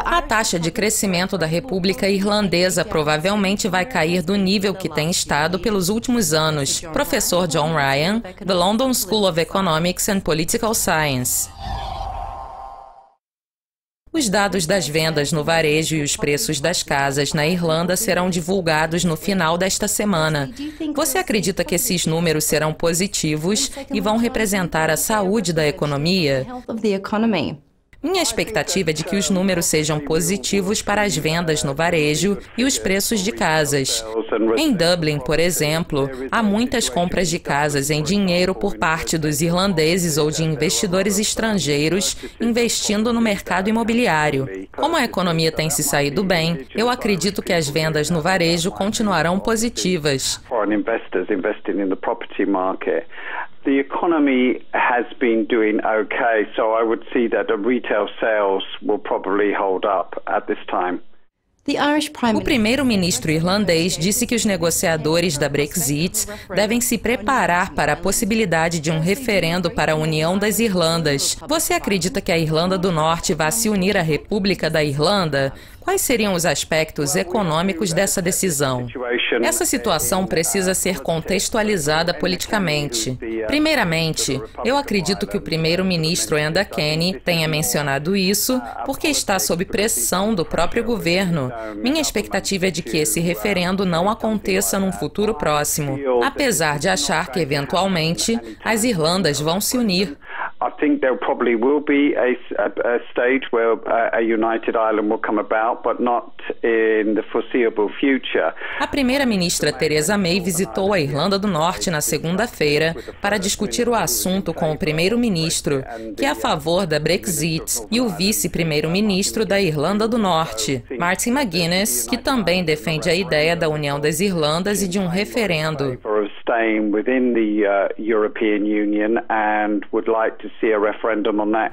A taxa de crescimento da República Irlandesa provavelmente vai cair do nível que tem estado pelos últimos anos. Professor John Ryan, da London School of Economics and Political Science. Os dados das vendas no varejo e os preços das casas na Irlanda serão divulgados no final desta semana. Você acredita que esses números serão positivos e vão representar a saúde da economia? Minha expectativa é de que os números sejam positivos para as vendas no varejo e os preços de casas. Em Dublin, por exemplo, há muitas compras de casas em dinheiro por parte dos irlandeses ou de investidores estrangeiros investindo no mercado imobiliário. Como a economia tem se saído bem, eu acredito que as vendas no varejo continuarão positivas. The economy has been doing okay, so I would see that the retail sales will probably hold up at this time. O primeiro-ministro irlandês disse que os negociadores da Brexit devem se preparar para a possibilidade de um referendo para a União das Irlandas. Você acredita que a Irlanda do Norte vai se unir à República da Irlanda? Quais seriam os aspectos econômicos dessa decisão? Essa situação precisa ser contextualizada politicamente. Primeiramente, eu acredito que o primeiro-ministro Enda Kenny tenha mencionado isso porque está sob pressão do próprio governo. Minha expectativa é de que esse referendo não aconteça num futuro próximo, apesar de achar que, eventualmente, as Irlandas vão se unir. I think there probably will be a stage where a united Ireland will come about, but not in the foreseeable future. A primeira-ministra Theresa May visitou a Irlanda do Norte na segunda-feira para discutir o assunto com o primeiro-ministro, que é a favor da Brexit, e o vice-primeiro-ministro da Irlanda do Norte, Martin McGuinness, que também defende a ideia da União das Irlandas e de um referendo.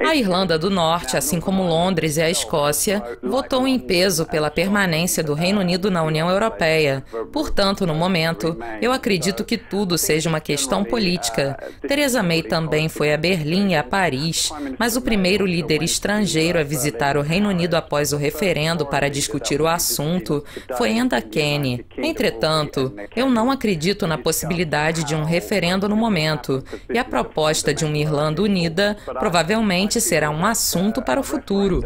A Irlanda do Norte, assim como Londres e a Escócia, votou em peso pela permanência do Reino Unido na União Europeia. Portanto, no momento, eu acredito que tudo seja uma questão política. Theresa May também foi a Berlim e a Paris, mas o primeiro líder estrangeiro a visitar o Reino Unido após o referendo para discutir o assunto foi Enda Kenny. Entretanto, eu não acredito na possibilidade de um referendo no momento, e a proposta de uma Irlanda unida provavelmente será um assunto para o futuro.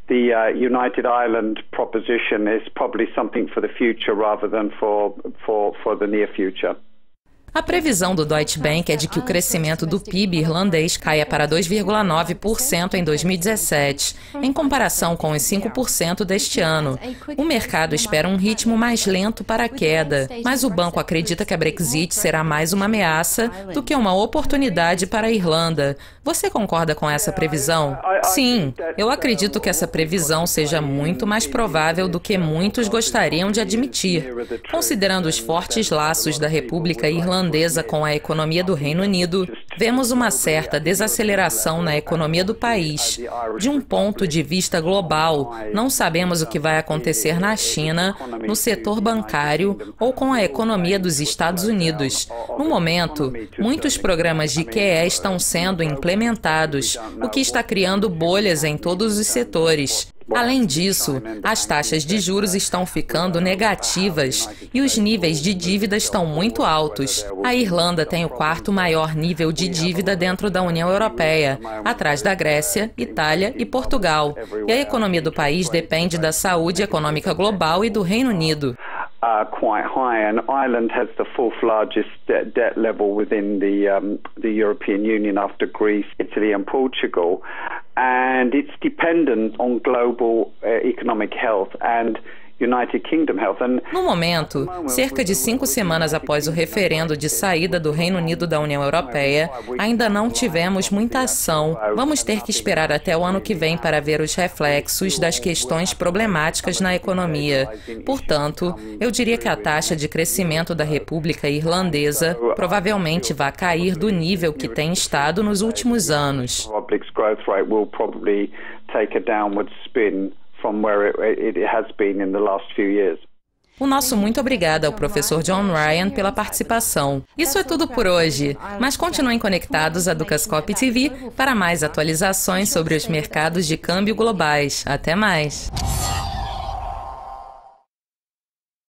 The United Ireland proposition is probably something for the future rather than for the near future. A previsão do Deutsche Bank é de que o crescimento do PIB irlandês caia para 2,9% em 2017, em comparação com os 5% deste ano. O mercado espera um ritmo mais lento para a queda, mas o banco acredita que a Brexit será mais uma ameaça do que uma oportunidade para a Irlanda. Você concorda com essa previsão? Sim, eu acredito que essa previsão seja muito mais provável do que muitos gostariam de admitir. Considerando os fortes laços da República Irlandesa com a economia do Reino Unido, vemos uma certa desaceleração na economia do país. De um ponto de vista global, não sabemos o que vai acontecer na China, no setor bancário ou com a economia dos Estados Unidos. No momento, muitos programas de QE estão sendo implementados, o que está criando bolhas em todos os setores. Além disso, as taxas de juros estão ficando negativas e os níveis de dívida estão muito altos. A Irlanda tem o quarto maior nível de dívida dentro da União Europeia, atrás da Grécia, Itália e Portugal. E a economia do país depende da saúde econômica global e do Reino Unido. Quite high, and Ireland has the fourth largest debt level within the European Union after Greece, Italy and Portugal, and it's dependent on global economic health and United Kingdom Health. No momento, cerca de 5 semanas após o referendo de saída do Reino Unido da União Europeia, ainda não tivemos muita ação. Vamos ter que esperar até o ano que vem para ver os reflexos das questões problemáticas na economia. Portanto, eu diria que a taxa de crescimento da República Irlandesa provavelmente vai cair do nível que tem estado nos últimos anos. From where it has been in the last few years. O nosso muito obrigado ao professor John Ryan pela participação. Isso é tudo por hoje, mas continuem conectados à Dukascopy TV para mais atualizações sobre os mercados de câmbio globais. Até mais!